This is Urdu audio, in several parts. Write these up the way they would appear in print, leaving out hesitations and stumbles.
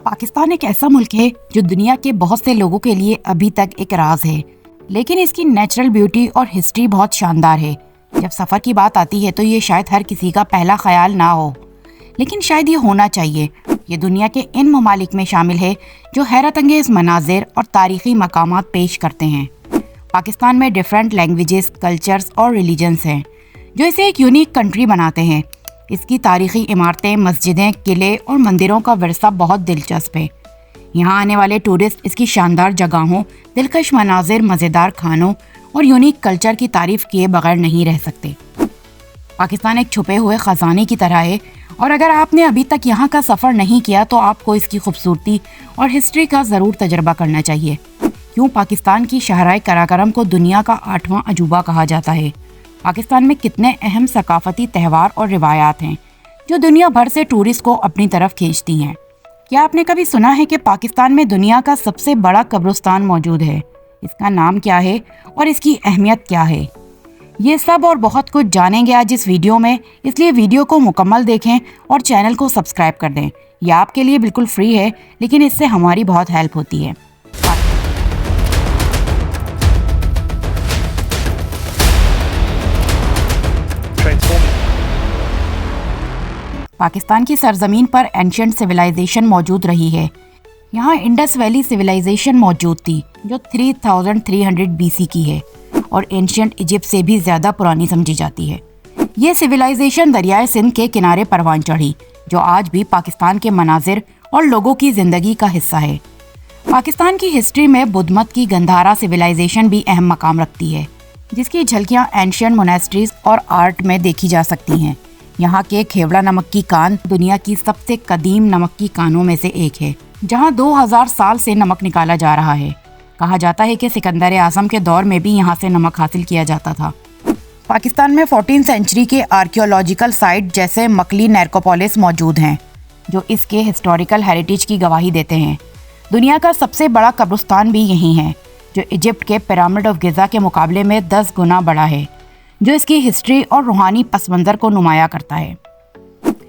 پاکستان ایک ایسا ملک ہے جو دنیا کے بہت سے لوگوں کے لیے ابھی تک ایک راز ہے، لیکن اس کی نیچرل بیوٹی اور ہسٹری بہت شاندار ہے۔ جب سفر کی بات آتی ہے تو یہ شاید ہر کسی کا پہلا خیال نہ ہو، لیکن شاید یہ ہونا چاہیے۔ یہ دنیا کے ان ممالک میں شامل ہے جو حیرت انگیز مناظر اور تاریخی مقامات پیش کرتے ہیں۔ پاکستان میں ڈیفرنٹ لینگویجز، کلچرز اور ریلیجنز ہیں جو اسے ایک یونیک کنٹری بناتے ہیں۔ اس کی تاریخی عمارتیں، مسجدیں، قلعے اور مندروں کا ورثہ بہت دلچسپ ہے۔ یہاں آنے والے ٹورسٹ اس کی شاندار جگہوں، دلکش مناظر، مزیدار کھانوں اور یونیک کلچر کی تعریف کیے بغیر نہیں رہ سکتے۔ پاکستان ایک چھپے ہوئے خزانے کی طرح ہے، اور اگر آپ نے ابھی تک یہاں کا سفر نہیں کیا تو آپ کو اس کی خوبصورتی اور ہسٹری کا ضرور تجربہ کرنا چاہیے۔ کیوں پاکستان کی شاہراہ قراقرم کو دنیا کا 8واں عجوبہ کہا جاتا ہے؟ پاکستان میں کتنے اہم ثقافتی تہوار اور روایات ہیں جو دنیا بھر سے ٹورسٹ کو اپنی طرف کھینچتی ہیں۔ کیا آپ نے کبھی سنا ہے کہ پاکستان میں دنیا کا سب سے بڑا قبرستان موجود ہے؟ اس کا نام کیا ہے اور اس کی اہمیت کیا ہے؟ یہ سب اور بہت کچھ جانیں گے آج اس ویڈیو میں، اس لیے ویڈیو کو مکمل دیکھیں اور چینل کو سبسکرائب کر دیں۔ یہ آپ کے لیے بالکل فری ہے، لیکن اس سے ہماری بہت ہیلپ ہوتی ہے۔ پاکستان کی سرزمین پر اینشنٹ سویلائزیشن موجود رہی ہے۔ یہاں انڈس ویلی سویلائزیشن موجود تھی جو 3300 BC کی ہے اور اینشنٹ ایجپٹ سے بھی زیادہ پرانی سمجھی جاتی ہے۔ یہ سویلائزیشن دریائے سندھ کے کنارے پروان چڑھی، جو آج بھی پاکستان کے مناظر اور لوگوں کی زندگی کا حصہ ہے۔ پاکستان کی ہسٹری میں بدھ مت کی گندھارا سویلائزیشن بھی اہم مقام رکھتی ہے، جس کی جھلکیاں اینشنٹ موناسٹریز اور آرٹ میں دیکھی جا سکتی ہیں۔ یہاں کے کھیوڑا نمک کی کان دنیا کی سب سے قدیم نمک کی کانوں میں سے ایک ہے، جہاں 2000 سال سے نمک نکالا جا رہا ہے۔ کہا جاتا ہے کہ سکندر اعظم کے دور میں بھی یہاں سے نمک حاصل کیا جاتا تھا۔ پاکستان میں 14 سینچری کے آرکیولوجیکل سائٹ جیسے مکلی نیرکوپولس موجود ہیں، جو اس کے ہسٹوریکل ہیریٹیج کی گواہی دیتے ہیں۔ دنیا کا سب سے بڑا قبرستان بھی یہیں ہے، جو ایجپٹ کے پیرامڈ آف گزا کے مقابلے میں 10 گنا بڑا ہے، جو اس کی ہسٹری اور روحانی پس منظر کو نمایاں کرتا ہے۔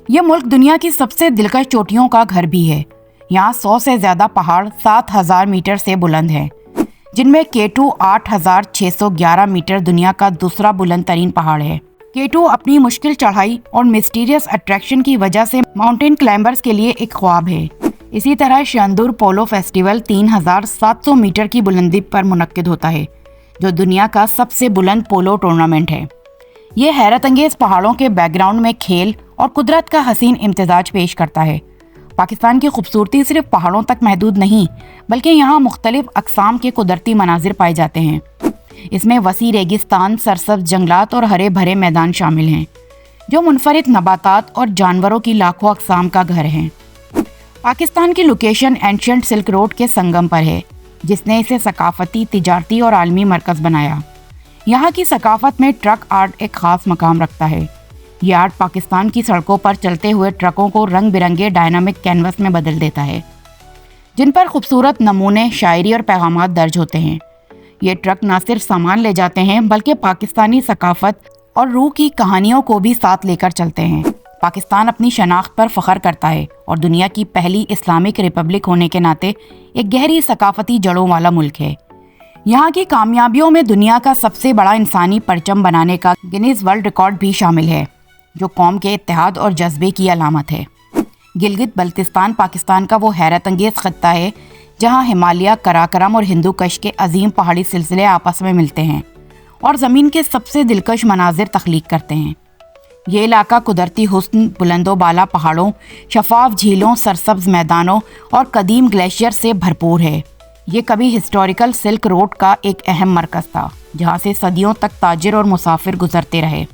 یہ ملک دنیا کی سب سے دلکش چوٹیوں کا گھر بھی ہے۔ یہاں 100 سے زیادہ پہاڑ 7000 میٹر سے بلند ہیں، جن میں K2 8611 میٹر دنیا کا دوسرا بلند ترین پہاڑ ہے۔ K2 اپنی مشکل چڑھائی اور مسٹیریس اٹریکشن کی وجہ سے ماؤنٹین کلائمبرز کے لیے ایک خواب ہے۔ اسی طرح شاندور پولو فیسٹیول 3700 میٹر کی بلندی پر منعقد ہوتا ہے، جو دنیا کا سب سے بلند پولو ٹورنامنٹ ہے۔ یہ حیرت انگیز پہاڑوں کے بیک گراؤنڈ میں کھیل اور قدرت کا حسین امتزاج پیش کرتا ہے۔ پاکستان کی خوبصورتی صرف پہاڑوں تک محدود نہیں، بلکہ یہاں مختلف اقسام کے قدرتی مناظر پائے جاتے ہیں۔ اس میں وسیع ریگستان، سرسبز جنگلات اور ہرے بھرے میدان شامل ہیں، جو منفرد نباتات اور جانوروں کی لاکھوں اقسام کا گھر ہیں۔ پاکستان کی لوکیشن اینشنٹ سلک روڈ کے سنگم پر ہے، جس نے اسے ثقافتی، تجارتی اور عالمی مرکز بنایا۔ یہاں کی ثقافت میں ٹرک آرٹ ایک خاص مقام رکھتا ہے۔ یہ آرٹ پاکستان کی سڑکوں پر چلتے ہوئے ٹرکوں کو رنگ برنگے ڈائنامک کینوس میں بدل دیتا ہے، جن پر خوبصورت نمونے، شاعری اور پیغامات درج ہوتے ہیں۔ یہ ٹرک نہ صرف سامان لے جاتے ہیں بلکہ پاکستانی ثقافت اور روح کی کہانیوں کو بھی ساتھ لے کر چلتے ہیں۔ پاکستان اپنی شناخت پر فخر کرتا ہے اور دنیا کی پہلی اسلامک ریپبلک ہونے کے ناطے ایک گہری ثقافتی جڑوں والا ملک ہے۔ یہاں کی کامیابیوں میں دنیا کا سب سے بڑا انسانی پرچم بنانے کا گنیز ورلڈ ریکارڈ بھی شامل ہے، جو قوم کے اتحاد اور جذبے کی علامت ہے۔ گلگت بلتستان پاکستان کا وہ حیرت انگیز خطہ ہے جہاں ہمالیہ، قراقرم اور ہندو کش کے عظیم پہاڑی سلسلے آپس میں ملتے ہیں اور زمین کے سب سے دلکش مناظر تخلیق کرتے ہیں۔ یہ علاقہ قدرتی حسن، بلند و بالا پہاڑوں، شفاف جھیلوں، سرسبز میدانوں اور قدیم گلیشیئر سے بھرپور ہے۔ یہ کبھی ہسٹوریکل سلک روڈ کا ایک اہم مرکز تھا، جہاں سے صدیوں تک تاجر اور مسافر گزرتے رہے۔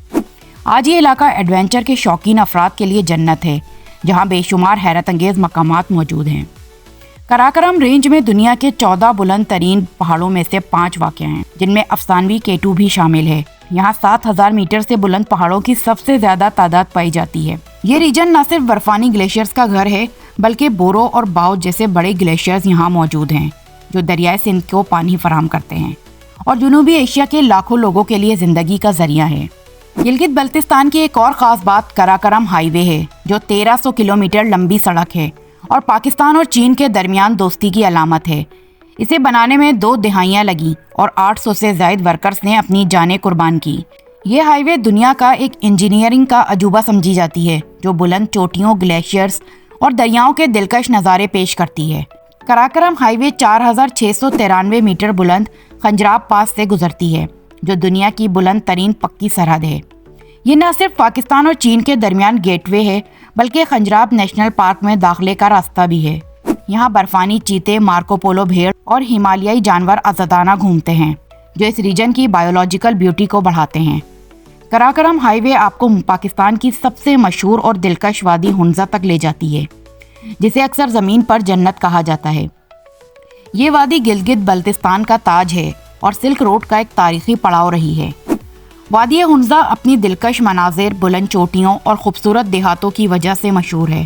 آج یہ علاقہ ایڈونچر کے شوقین افراد کے لیے جنت ہے، جہاں بے شمار حیرت انگیز مقامات موجود ہیں۔ قراقرم رینج میں دنیا کے 14 بلند ترین پہاڑوں میں سے 5 واقع ہیں، جن میں افسانوی K2 بھی شامل ہے۔ یہاں 7000 میٹر سے بلند پہاڑوں کی سب سے زیادہ تعداد پائی جاتی ہے۔ یہ ریجن نہ صرف برفانی گلیشیئرز کا گھر ہے، بلکہ بورو اور باؤ جیسے بڑے گلیشیئرز یہاں موجود ہیں، جو دریائے سندھ کو پانی فراہم کرتے ہیں اور جنوبی ایشیا کے لاکھوں لوگوں کے لیے زندگی کا ذریعہ ہے۔ گلگت بلتستان کی ایک اور خاص بات قراقرم ہائی وے ہے، جو 1300 کلومیٹر لمبی سڑک ہے اور پاکستان اور چین کے درمیان دوستی کی علامت ہے۔ اسے بنانے میں 2 دہائیاں لگیں اور 800 سے زائد ورکرز نے اپنی جانیں قربان کی۔ یہ ہائی وے دنیا کا ایک انجینئرنگ کا عجوبہ سمجھی جاتی ہے جو بلند چوٹیوں، گلیشیئرز اور دریاؤں کے دلکش نظارے پیش کرتی ہے۔ قراقرم ہائی وے 4693 میٹر بلند خنجراب پاس سے گزرتی ہے جو دنیا کی بلند ترین پکی سرحد ہے۔ یہ نہ صرف پاکستان اور چین کے درمیان گیٹ وے ہے بلکہ خنجراب نیشنل پارک میں داخلے کا راستہ بھی ہے۔ یہاں برفانی چیتے، مارکو پولو بھیڑ اور ہمالیائی جانور آزادانہ گھومتے ہیں جو اس ریجن کی بایولوجیکل بیوٹی کو بڑھاتے ہیں۔ قراقرم ہائی وے آپ کو پاکستان کی سب سے مشہور اور دلکش وادی ہنزہ تک لے جاتی ہے جسے اکثر زمین پر جنت کہا جاتا ہے۔ یہ وادی گلگت بلتستان کا تاج ہے اور سلک روڈ کا ایک تاریخی پڑاؤ رہی ہے۔ وادی ہنزہ اپنی دلکش مناظر، بلند چوٹیوں اور خوبصورت دیہاتوں کی وجہ سے مشہور ہے۔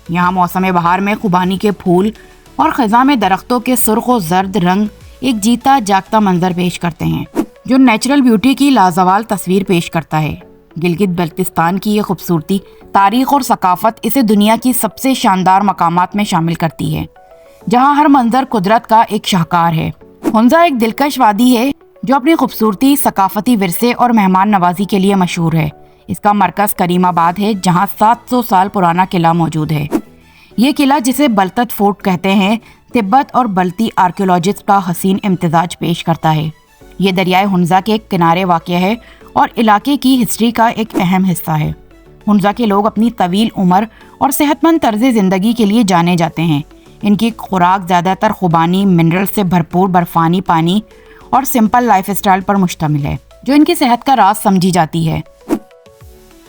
یہاں موسم بہار میں خوبانی کے پھول اور خزاں میں درختوں کے سرخ و زرد رنگ ایک جیتا جاگتا منظر پیش کرتے ہیں جو نیچرل بیوٹی کی لازوال تصویر پیش کرتا ہے۔ گلگت بلتستان کی یہ خوبصورتی، تاریخ اور ثقافت اسے دنیا کی سب سے شاندار مقامات میں شامل کرتی ہے جہاں ہر منظر قدرت کا ایک شاہکار ہے۔ ہنزہ ایک دلکش وادی ہے جو اپنی خوبصورتی، ثقافتی ورثے اور مہمان نوازی کے لیے مشہور ہے۔ اس کا مرکز کریم آباد ہے جہاں 700 سال پرانا قلعہ موجود ہے۔ یہ قلعہ جسے بلتت فورٹ کہتے ہیں، تبت اور بلتی آرکیولوجسٹ کا حسین امتزاج پیش کرتا ہے۔ یہ دریائے ہنزہ کے کنارے واقع ہے اور علاقے کی ہسٹری کا ایک اہم حصہ ہے۔ ہنزہ کے لوگ اپنی طویل عمر اور صحت مند طرز زندگی کے لیے جانے جاتے ہیں۔ ان کی خوراک زیادہ تر خوبانی، منرل سے بھرپور برفانی پانی اور سمپل لائف اسٹائل پر مشتمل ہے جو ان کی صحت کا راز سمجھی جاتی ہے۔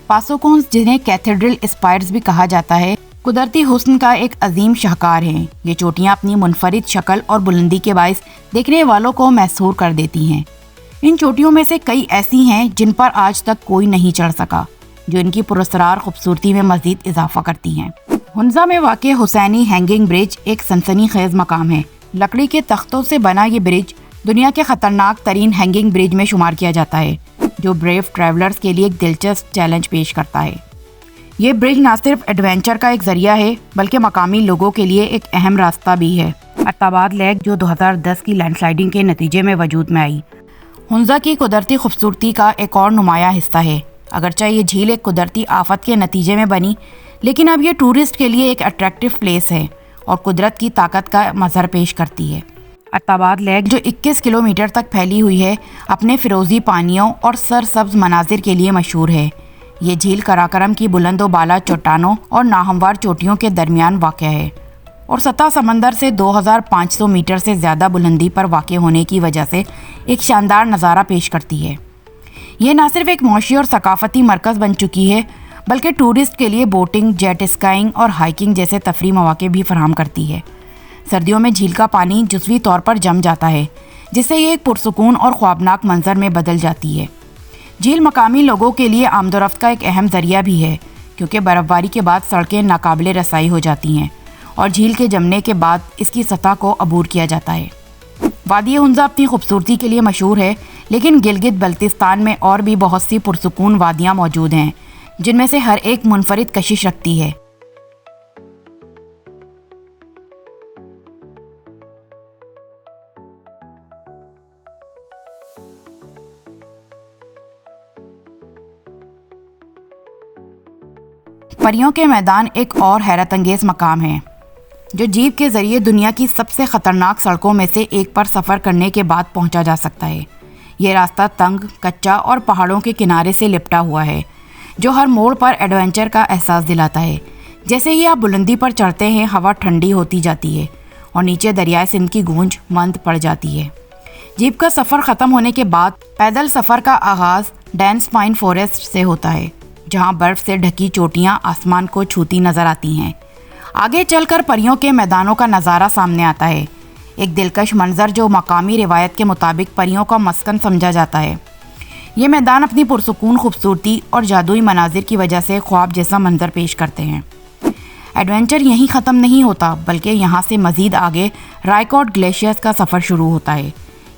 پاسوکونز، جنہیں کیتھیڈرل اسپائرز بھی کہا جاتا ہے، قدرتی حسن کا ایک عظیم شاہکار ہیں۔ یہ چوٹیاں اپنی منفرد شکل اور بلندی کے باعث دیکھنے والوں کو محصور کر دیتی ہیں۔ ان چوٹیوں میں سے کئی ایسی ہیں جن پر آج تک کوئی نہیں چڑھ سکا، جو ان کی پراسرار خوبصورتی میں مزید اضافہ کرتی ہیں۔ ہنزہ میں واقع حسینی ہینگنگ برج ایک سنسنی خیز مقام ہے۔ لکڑی کے تختوں سے بنا یہ برج دنیا کے خطرناک ترین ہینگنگ برج میں شمار کیا جاتا ہے جو بریو ٹریولرز کے لیے ایک دلچسپ چیلنج پیش کرتا ہے۔ یہ برج نہ صرف ایڈونچر کا ایک ذریعہ ہے بلکہ مقامی لوگوں کے لیے ایک اہم راستہ بھی ہے۔ اتاباد لیک، جو 2010 کی لینڈ سلائڈنگ کے نتیجے میں وجود میں آئی، ہنزہ کی قدرتی خوبصورتی کا ایک اور نمایاں حصہ ہے۔ اگرچہ یہ جھیل ایک قدرتی آفت کے نتیجے میں بنی، لیکن اب یہ ٹورسٹ کے لیے ایک اٹریکٹیو پلیس ہے اور قدرت کی طاقت کا مظہر پیش کرتی ہے۔ اتاباد لیک، جو 21 کلومیٹر تک پھیلی ہوئی ہے، اپنے فیروزی پانیوں اور سرسبز مناظر کے لیے مشہور ہے۔ یہ جھیل قراقرم کی بلند و بالا چٹانوں اور ناہموار چوٹیوں کے درمیان واقع ہے اور سطح سمندر سے 2500 میٹر سے زیادہ بلندی پر واقع ہونے کی وجہ سے ایک شاندار نظارہ پیش کرتی ہے۔ یہ نہ صرف ایک معاشی اور ثقافتی مرکز بن چکی ہے بلکہ ٹورسٹ کے لیے بوٹنگ، جیٹ اسکائنگ اور ہائکنگ جیسے تفریح مواقع بھی فراہم کرتی ہے۔ سردیوں میں جھیل کا پانی جزوی طور پر جم جاتا ہے جس سے یہ ایک پرسکون اور خوابناک منظر میں بدل جاتی ہے۔ جھیل مقامی لوگوں کے لیے آمد و رفت کا ایک اہم ذریعہ بھی ہے کیونکہ برف باری کے بعد سڑکیں ناقابل رسائی ہو جاتی ہیں اور جھیل کے جمنے کے بعد اس کی سطح کو عبور کیا جاتا ہے۔ وادی ہنزہ اپنی خوبصورتی کے لیے مشہور ہے، لیکن گلگت بلتستان میں اور بھی بہت سی پرسکون وادیاں موجود ہیں جن میں سے ہر ایک منفرد کشش رکھتی ہے۔ پریوں کے میدان ایک اور حیرت انگیز مقام ہے جو جیپ کے ذریعے دنیا کی سب سے خطرناک سڑکوں میں سے ایک پر سفر کرنے کے بعد پہنچا جا سکتا ہے۔ یہ راستہ تنگ، کچا اور پہاڑوں کے کنارے سے لپٹا ہوا ہے جو ہر موڑ پر ایڈونچر کا احساس دلاتا ہے۔ جیسے ہی آپ بلندی پر چڑھتے ہیں، ہوا ٹھنڈی ہوتی جاتی ہے اور نیچے دریائے سندھ کی گونج مند پڑ جاتی ہے۔ جیپ کا سفر ختم ہونے کے بعد پیدل سفر کا آغاز ڈینس پائن فوریسٹ سے ہوتا ہے جہاں برف سے ڈھکی چوٹیاں آسمان کو چھوتی نظر آتی ہیں۔ آگے چل کر پریوں کے میدانوں کا نظارہ سامنے آتا ہے، ایک دلکش منظر جو مقامی روایت کے مطابق پریوں کا مسکن سمجھا جاتا ہے۔ یہ میدان اپنی پرسکون خوبصورتی اور جادوئی مناظر کی وجہ سے خواب جیسا منظر پیش کرتے ہیں۔ ایڈونچر یہیں ختم نہیں ہوتا بلکہ یہاں سے مزید آگے رائیکوٹ گلیشیئرز کا سفر شروع ہوتا ہے۔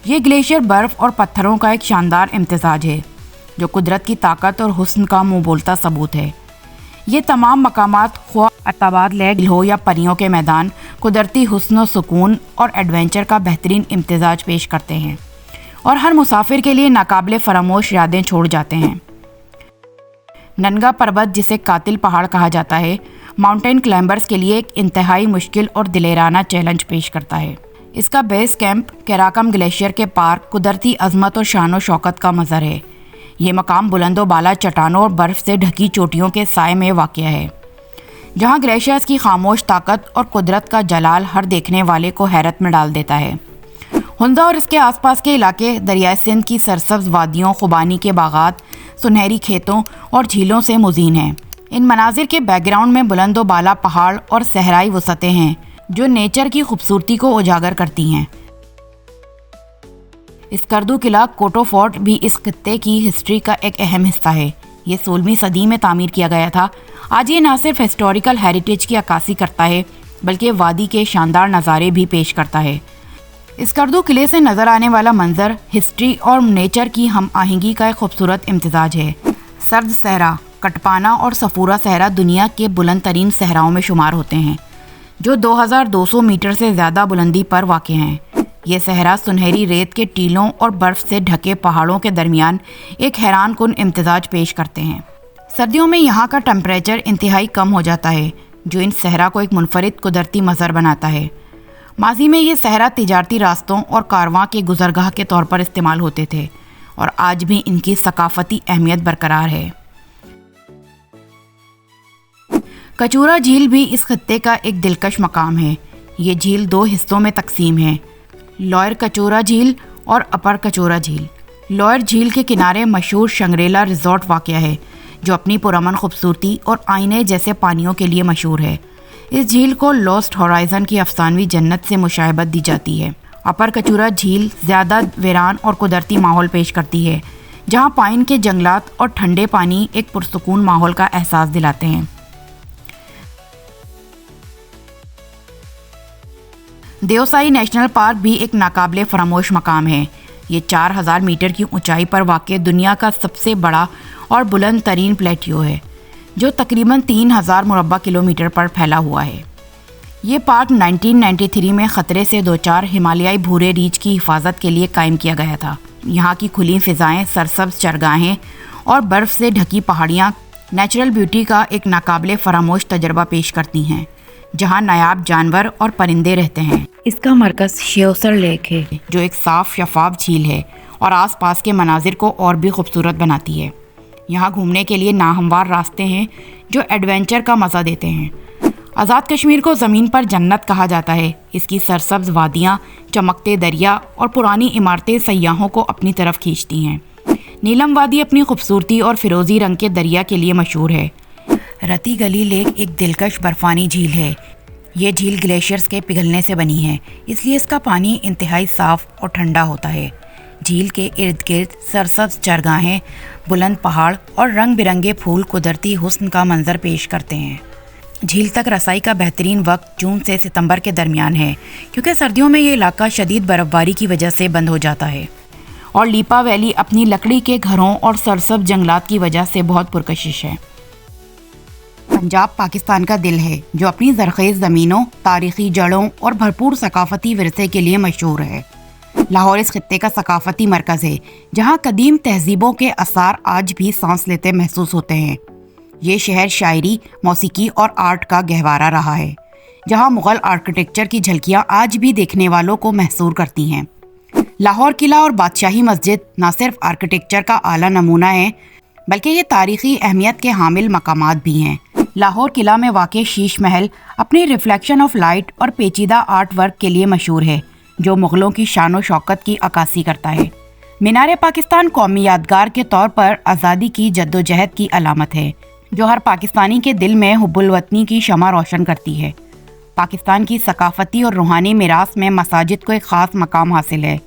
یہ گلیشیئر برف اور پتھروں کا ایک شاندار امتزاج ہے جو قدرت کی طاقت اور حسن کا منہ بولتا ثبوت ہے۔ یہ تمام مقامات خواہ ارتباط لیک ہو یا پریوں کے میدان قدرتی حسن و سکون اور ایڈونچر کا بہترین امتزاج پیش کرتے ہیں اور ہر مسافر کے لیے ناقابل فراموش یادیں چھوڑ جاتے ہیں۔ ننگا پربت، جسے قاتل پہاڑ کہا جاتا ہے، ماؤنٹین کلائمبرز کے لیے ایک انتہائی مشکل اور دلیرانہ چیلنج پیش کرتا ہے۔ اس کا بیس کیمپ کیراکم گلیشیئر کے پار قدرتی عظمت اور شان و شوکت کا مظہر ہے۔ یہ مقام بلند و بالا چٹانوں اور برف سے ڈھکی چوٹیوں کے سائے میں واقع ہے، جہاں گلیشیئرز کی خاموش طاقت اور قدرت کا جلال ہر دیکھنے والے کو حیرت میں ڈال دیتا ہے۔ ہنزا اور اس کے آس پاس کے علاقے دریائے سندھ کی سرسبز وادیوں، خوبانی کے باغات، سنہری کھیتوں اور جھیلوں سے مزین ہیں۔ ان مناظر کے بیک گراؤنڈ میں بلند و بالا پہاڑ اور صحرائی وسعتیں ہیں جو نیچر کی خوبصورتی کو اجاگر کرتی ہیں۔ اسکردو قلعہ کوٹو فورٹ بھی اس خطے کی ہسٹری کا ایک اہم حصہ ہے۔ یہ 16ویں صدی میں تعمیر کیا گیا تھا۔ آج یہ نہ صرف ہسٹوریکل ہیریٹیج کی عکاسی کرتا ہے بلکہ وادی کے شاندار نظارے بھی پیش کرتا ہے۔ اسکردو قلعے سے نظر آنے والا منظر ہسٹری اور نیچر کی ہم آہنگی کا ایک خوبصورت امتزاج ہے۔ سرد صحرا کٹپانا اور سفورا صحرا دنیا کے بلند ترین صحراؤں میں شمار ہوتے ہیں، جو 2200 میٹر سے زیادہ بلندی پر واقع ہیں۔ یہ صحرا سنہری ریت کے ٹیلوں اور برف سے ڈھکے پہاڑوں کے درمیان ایک حیران کن امتزاج پیش کرتے ہیں۔ سردیوں میں یہاں کا ٹمپریچر انتہائی کم ہو جاتا ہے، جو ان صحرا کو ایک منفرد قدرتی منظر بناتا ہے۔ ماضی میں یہ صحرا تجارتی راستوں اور کارواں کے گزرگاہ کے طور پر استعمال ہوتے تھے اور آج بھی ان کی ثقافتی اہمیت برقرار ہے۔ کچورا جھیل بھی اس خطے کا ایک دلکش مقام ہے۔ یہ جھیل 2 حصوں میں تقسیم ہے، لوئر کچورا جھیل اور اپر کچورا جھیل۔ لوئر جھیل کے کنارے مشہور شنگریلا ریزورٹ واقع ہے، جو اپنی پرامن خوبصورتی اور آئینے جیسے پانیوں کے لیے مشہور ہے۔ اس جھیل کو لاسٹ ہورائزن کی افسانوی جنت سے مشابہت دی جاتی ہے۔ اپر کچورا جھیل زیادہ ویران اور قدرتی ماحول پیش کرتی ہے، جہاں پائن کے جنگلات اور ٹھنڈے پانی ایک پرسکون ماحول کا احساس دلاتے ہیں۔ دیوسائی نیشنل پارک بھی ایک ناقابل فراموش مقام ہے۔ یہ 4000 میٹر کی اونچائی پر واقع دنیا کا سب سے بڑا اور بلند ترین پلیٹیو ہے، جو تقریباً 3000 مربع کلومیٹر پر پھیلا ہوا ہے۔ یہ پارک 1993 میں خطرے سے دوچار ہمالیائی بھورے ریچھ کی حفاظت کے لیے قائم کیا گیا تھا۔ یہاں کی کھلی فضائیں، سرسبز چرگاہیں اور برف سے ڈھکی پہاڑیاں نیچرل بیوٹی کا ایک ناقابل فراموش تجربہ پیش کرتی ہیں، جہاں نایاب جانور اور پرندے رہتے ہیں۔ اس کا مرکز شیوسر لیک ہے، جو ایک صاف شفاف جھیل ہے اور آس پاس کے مناظر کو اور بھی خوبصورت بناتی ہے۔ یہاں گھومنے کے لیے ناہموار راستے ہیں جو ایڈونچر کا مزہ دیتے ہیں۔ آزاد کشمیر کو زمین پر جنت کہا جاتا ہے۔ اس کی سرسبز وادیاں، چمکتے دریا اور پرانی عمارتیں سیاحوں کو اپنی طرف کھینچتی ہیں۔ نیلم وادی اپنی خوبصورتی اور فیروزی رنگ کے دریا کے لیے مشہور ہے۔ رتی گلی لیک ایک دلکش برفانی جھیل ہے۔ یہ جھیل گلیشیئرز کے پگھلنے سے بنی ہے، اس لیے اس کا پانی انتہائی صاف اور ٹھنڈا ہوتا ہے۔ جھیل کے ارد گرد سرسبز چرگاہیں، بلند پہاڑ اور رنگ برنگے پھول قدرتی حسن کا منظر پیش کرتے ہیں۔ جھیل تک رسائی کا بہترین وقت جون سے ستمبر کے درمیان ہے، کیونکہ سردیوں میں یہ علاقہ شدید برف باری کی وجہ سے بند ہو جاتا ہے، اور لیپا ویلی اپنی لکڑی کے گھروں اور سرسبز جنگلات کی وجہ سے بہت پرکشش ہے۔ پنجاب پاکستان کا دل ہے، جو اپنی زرخیز زمینوں، تاریخی جڑوں اور بھرپور ثقافتی ورثے کے لیے مشہور ہے۔ لاہور اس خطے کا ثقافتی مرکز ہے، جہاں قدیم تہذیبوں کے آثار آج بھی سانس لیتے محسوس ہوتے ہیں۔ یہ شہر شاعری، موسیقی اور آرٹ کا گہوارہ رہا ہے، جہاں مغل آرکیٹیکچر کی جھلکیاں آج بھی دیکھنے والوں کو محصور کرتی ہیں۔ لاہور قلعہ اور بادشاہی مسجد نہ صرف آرکیٹیکچر کا اعلیٰ نمونہ ہے، بلکہ یہ تاریخی اہمیت کے حامل مقامات بھی ہیں۔ لاہور قلعہ میں واقع شیش محل اپنی ریفلیکشن آف لائٹ اور پیچیدہ آرٹ ورک کے لیے مشہور ہے، جو مغلوں کی شان و شوکت کی عکاسی کرتا ہے۔ مینار پاکستان قومی یادگار کے طور پر آزادی کی جدوجہد کی علامت ہے، جو ہر پاکستانی کے دل میں حب الوطنی کی شمع روشن کرتی ہے۔ پاکستان کی ثقافتی اور روحانی میراث میں مساجد کو ایک خاص مقام حاصل ہے،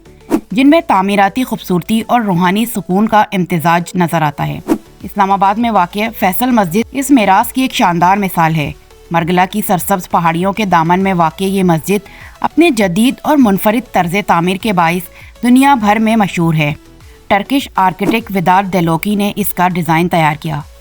جن میں تعمیراتی خوبصورتی اور روحانی سکون کا امتزاج نظر آتا ہے۔ اسلام آباد میں واقع فیصل مسجد اس میراث کی ایک شاندار مثال ہے۔ مرگلا کی سرسبز پہاڑیوں کے دامن میں واقع یہ مسجد اپنے جدید اور منفرد طرز تعمیر کے باعث دنیا بھر میں مشہور ہے۔ ٹرکش آرکیٹیکٹ ودار دیلوکی نے اس کا ڈیزائن تیار کیا۔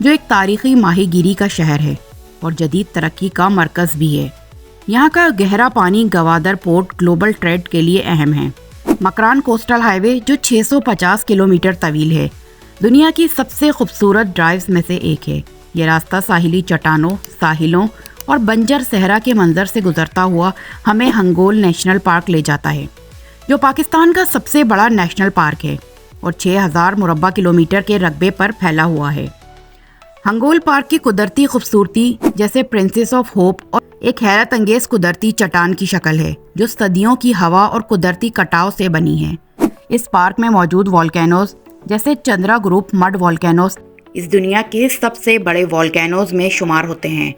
جو ایک تاریخی ماہی گیری کا شہر ہے اور جدید ترقی کا مرکز بھی ہے۔ یہاں کا گہرا پانی گوادر پورٹ گلوبل ٹریڈ کے لیے اہم ہے۔ مکران کوسٹل ہائی وے جو 650 کلومیٹر طویل ہے، دنیا کی سب سے خوبصورت ڈرائیوز میں سے ایک ہے۔ یہ راستہ ساحلی چٹانوں، ساحلوں اور بنجر صحرا کے منظر سے گزرتا ہوا ہمیں ہنگول نیشنل پارک لے جاتا ہے، جو پاکستان کا سب سے بڑا نیشنل پارک ہے اور 6000 مربع کلومیٹر کے رقبے پر پھیلا ہوا ہے۔ ہنگول پارک کی قدرتی خوبصورتی جیسے پرنسس آف ہوپ اور ایک حیرت انگیز قدرتی چٹان کی شکل ہے جو صدیوں کی ہوا اور قدرتی کٹاؤ سے بنی ہے۔ اس پارک میں موجود والکینوز جیسے چندرا گروپ مڈ والکینوز اس دنیا کے سب سے بڑے والکینوز میں شمار ہوتے ہیں۔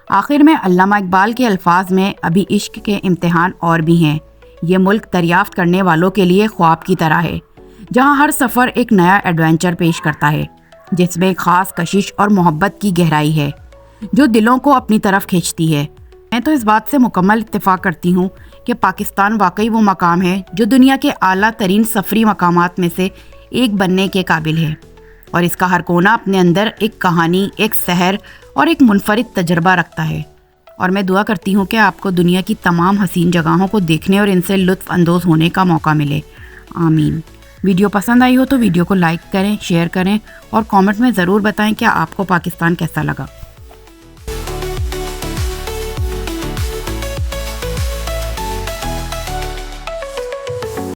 آخر میں علامہ اقبال کے الفاظ میں ابھی عشق کے امتحان اور بھی ہیں۔ یہ ملک دریافت کرنے والوں کے لیے خواب کی طرح ہے، جہاں ہر سفر ایک نیا ایڈونچر پیش کرتا ہے، جس میں ایک خاص کشش اور محبت کی گہرائی ہے جو دلوں کو اپنی طرف کھینچتی ہے۔ میں تو اس بات سے مکمل اتفاق کرتی ہوں کہ پاکستان واقعی وہ مقام ہے جو دنیا کے اعلیٰ ترین سفری مقامات میں سے ایک بننے کے قابل ہے، اور اس کا ہر کونا اپنے اندر ایک کہانی، ایک سحر اور ایک منفرد تجربہ رکھتا ہے۔ اور میں دعا کرتی ہوں کہ آپ کو دنیا کی تمام حسین جگہوں کو دیکھنے اور ان سے لطف اندوز ہونے کا موقع ملے۔ آمین۔ ویڈیو پسند آئی ہو تو ویڈیو کو لائک کریں، شیئر کریں اور کامنٹ میں ضرور بتائیں کہ آپ کو پاکستان کیسا لگا۔